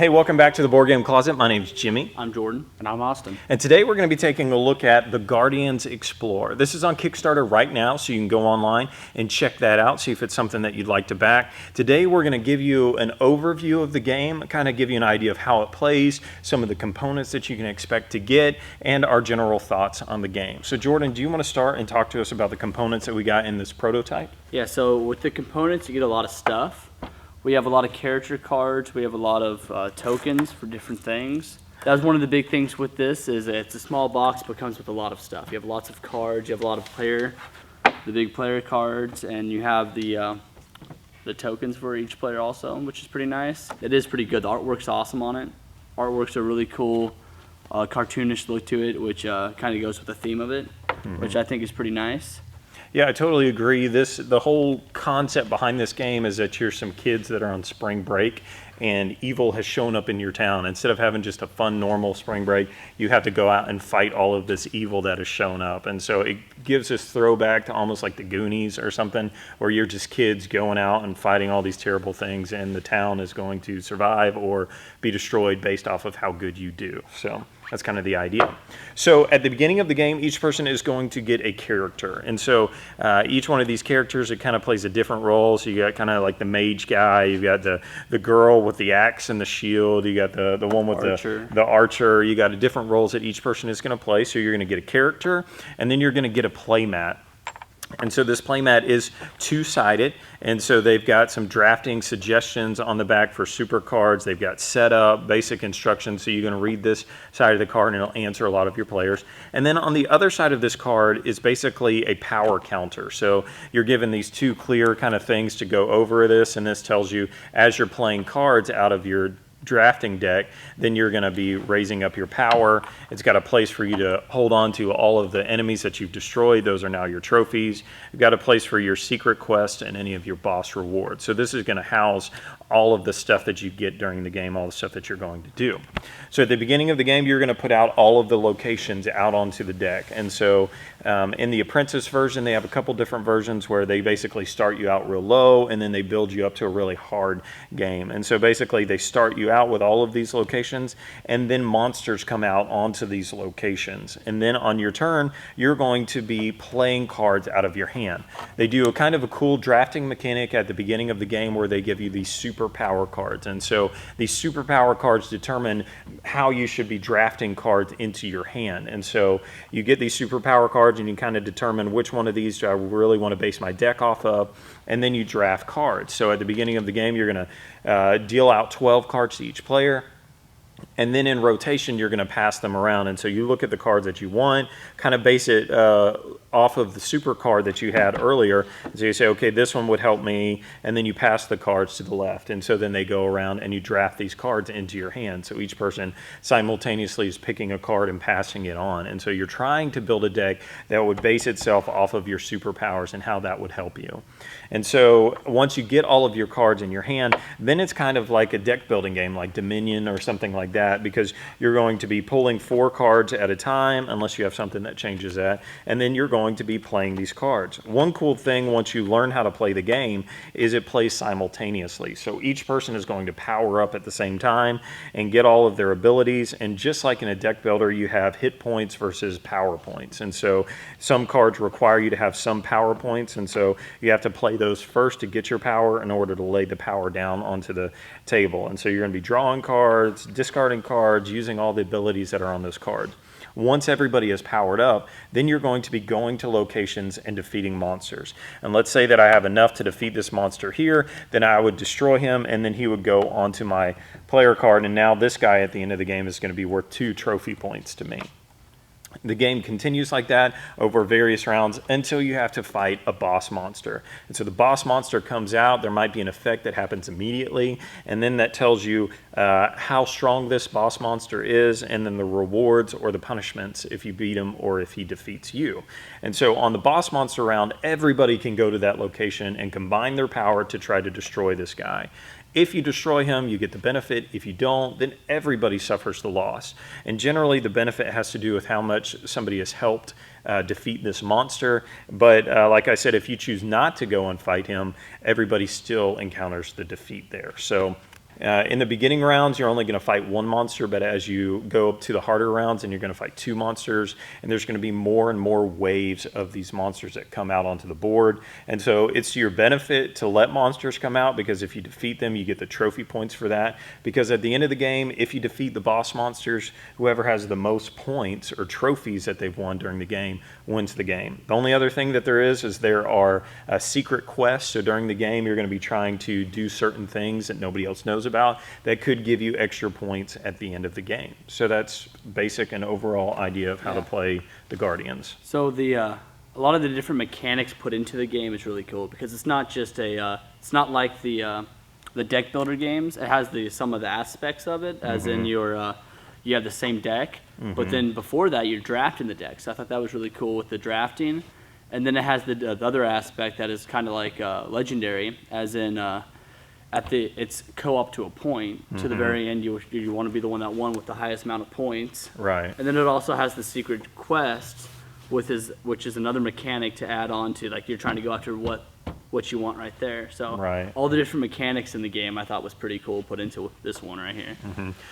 Hey, welcome back to the Board Game Closet. My name's Jimmy. I'm Jordan. And I'm Austin. And today we're going to be taking a look at The Guardians Explore. This is on Kickstarter right now, so you can go online and check that out, see if it's something that you'd like to back. Today we're going to give you an overview of the game, kind of give you an idea of how it plays, some of the components that you can expect to get, and our general thoughts on the game. So Jordan, do you want to start and talk to us about the components that we got in this prototype? Yeah, so with the components, you get a lot of stuff. We have a lot of character cards. We have a lot of tokens for different things. That was one of the big things with this, is that it's a small box but comes with a lot of stuff. You have lots of cards. You have a lot of the big player cards, and you have the tokens for each player also, which is pretty nice. It is pretty good. The artwork's awesome on it. Artwork's a really cool cartoonish look to it, which kind of goes with the theme of it, which I think is pretty nice. Yeah, I totally agree. The whole concept behind this game is that you're some kids that are on spring break and evil has shown up in your town. Instead of having just a fun, normal spring break, you have to go out and fight all of this evil that has shown up. And so it gives this throwback to almost like the Goonies or something, where you're just kids going out and fighting all these terrible things, and the town is going to survive or be destroyed based off of how good you do. So that's kind of the idea. So at the beginning of the game, each person is going to get a character. And so each one of these characters, it kind of plays a different role. So you got kind of like the mage guy, you've got the girl with the axe and the shield, you got the one with the archer. You got different roles that each person is going to play. So you're going to get a character, and then you're going to get a play mat. And so this playmat is two-sided, and so they've got some drafting suggestions on the back for super cards. They've got setup, basic instructions, so you're going to read this side of the card and it'll answer a lot of your players. And then on the other side of this card is basically a power counter. So you're given these two clear kind of things to go over this, and this tells you as you're playing cards out of your drafting deck, then you're going to be raising up your power. It's got a place for you to hold on to all of the enemies that you've destroyed. Those are now your trophies. You've got a place for your secret quest and any of your boss rewards. So this is going to house all of the stuff that you get during the game, all the stuff that you're going to do. So at the beginning of the game, you're going to put out all of the locations out onto the deck. And so in the Apprentice version, they have a couple different versions where they basically start you out real low and then they build you up to a really hard game. And so basically they start you out with all of these locations, and then monsters come out onto these locations. And then on your turn, you're going to be playing cards out of your hand. They do a kind of a cool drafting mechanic at the beginning of the game where they give you these super power cards. And so these super power cards determine how you should be drafting cards into your hand. And so you get these super power cards and you kind of determine which one of these do I really want to base my deck off of, and then you draft cards. So at the beginning of the game, you're going to deal out 12 cards to each player. And then in rotation, you're going to pass them around. And so you look at the cards that you want, kind of base it off of the super card that you had earlier. And so you say, okay, this one would help me. And then you pass the cards to the left. And so then they go around and you draft these cards into your hand. So each person simultaneously is picking a card and passing it on. And so you're trying to build a deck that would base itself off of your superpowers and how that would help you. And so once you get all of your cards in your hand, then it's kind of like a deck building game like Dominion or something like that, because you're going to be pulling 4 cards at a time, unless you have something that changes that, and then you're going to be playing these cards. One cool thing once you learn how to play the game is it plays simultaneously. So each person is going to power up at the same time and get all of their abilities, and just like in a deck builder, you have hit points versus power points. And so some cards require you to have some power points, and so you have to play those first to get your power in order to lay the power down onto the table. And so you're going to be drawing cards, discarding cards, using all the abilities that are on those cards. Once everybody is powered up, then you're going to be going to locations and defeating monsters. And let's say that I have enough to defeat this monster here, then I would destroy him, and then he would go onto my player card, and now this guy at the end of the game is going to be worth 2 trophy points to me. The game continues like that over various rounds until you have to fight a boss monster. And so the boss monster comes out, there might be an effect that happens immediately, and then that tells you how strong this boss monster is, and then the rewards or the punishments if you beat him or if he defeats you. And so on the boss monster round, everybody can go to that location and combine their power to try to destroy this guy. If you destroy him, you get the benefit. If you don't, then everybody suffers the loss. And generally, the benefit has to do with how much somebody has helped defeat this monster. But like I said, if you choose not to go and fight him, everybody still encounters the defeat there. So In the beginning rounds, you're only going to fight one monster, but as you go up to the harder rounds, and you're going to fight two monsters, and there's going to be more and more waves of these monsters that come out onto the board. And so it's to your benefit to let monsters come out, because if you defeat them, you get the trophy points for that. Because at the end of the game, if you defeat the boss monsters, whoever has the most points or trophies that they've won during the game wins the game. The only other thing that there is there are secret quests. So during the game, you're going to be trying to do certain things that nobody else knows about that could give you extra points at the end of the game. So that's basic and overall idea of how to play the Guardians. So a lot of the different mechanics put into the game is really cool, because it's not just it's not like the deck builder games. It has some of the aspects of it, as in you have the same deck, but then before that you're drafting the deck. So I thought that was really cool with the drafting. And then it has the other aspect that is kind of like legendary, as in it's co-op to a point. To the very end, you want to be the one that won with the highest amount of points. Right. And then it also has the secret quest, which is another mechanic to add on to, like, you're trying to go after what you want right there. So all the different mechanics in the game I thought was pretty cool put into this one right here.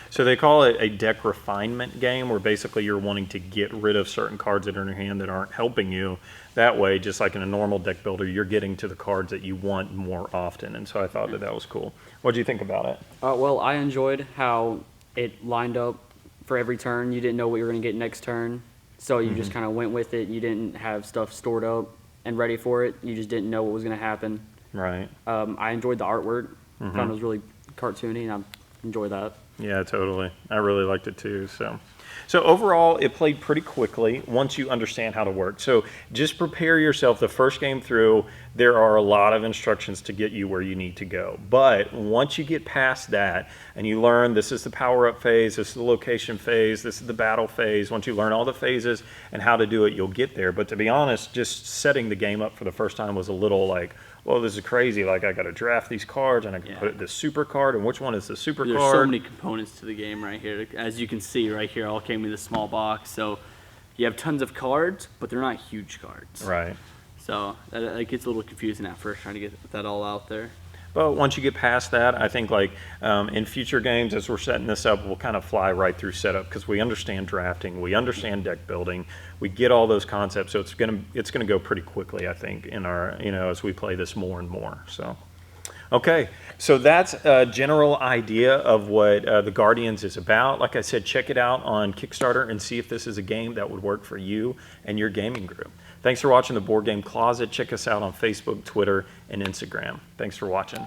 So they call it a deck refinement game, where basically you're wanting to get rid of certain cards that are in your hand that aren't helping you. That way, just like in a normal deck builder, you're getting to the cards that you want more often. And so I thought that was cool. What do you think about it? Well, I enjoyed how it lined up for every turn. You didn't know what you were going to get next turn, so you just kind of went with it. You didn't have stuff stored up and ready for it. You just didn't know what was going to happen. Right. I enjoyed the artwork. I found it was really cartoony, and I enjoyed that. Yeah, totally. I really liked it too. So overall, it played pretty quickly once you understand how to work. So just prepare yourself. The first game through, there are a lot of instructions to get you where you need to go. But once you get past that and you learn this is the power-up phase, this is the location phase, this is the battle phase, once you learn all the phases and how to do it, you'll get there. But to be honest, just setting the game up for the first time was a little like, well, this is crazy. Like, I got to draft these cards, and I can put this super card, and which one is the super There's card? so many components to the game right here. As you can see right here, all came in this small box. So you have tons of cards, but they're not huge cards. Right. So that gets a little confusing at first, trying to get that all out there. But once you get past that, I think like in future games, as we're setting this up, we'll kind of fly right through setup, because we understand drafting, we understand deck building, we get all those concepts. So it's gonna go pretty quickly, I think, in our as we play this more and more. So. Okay, so that's a general idea of what the Guardians is about. Like I said, check it out on Kickstarter and see if this is a game that would work for you and your gaming group. Thanks for watching the Board Game Closet. Check us out on Facebook, Twitter, and Instagram. Thanks for watching.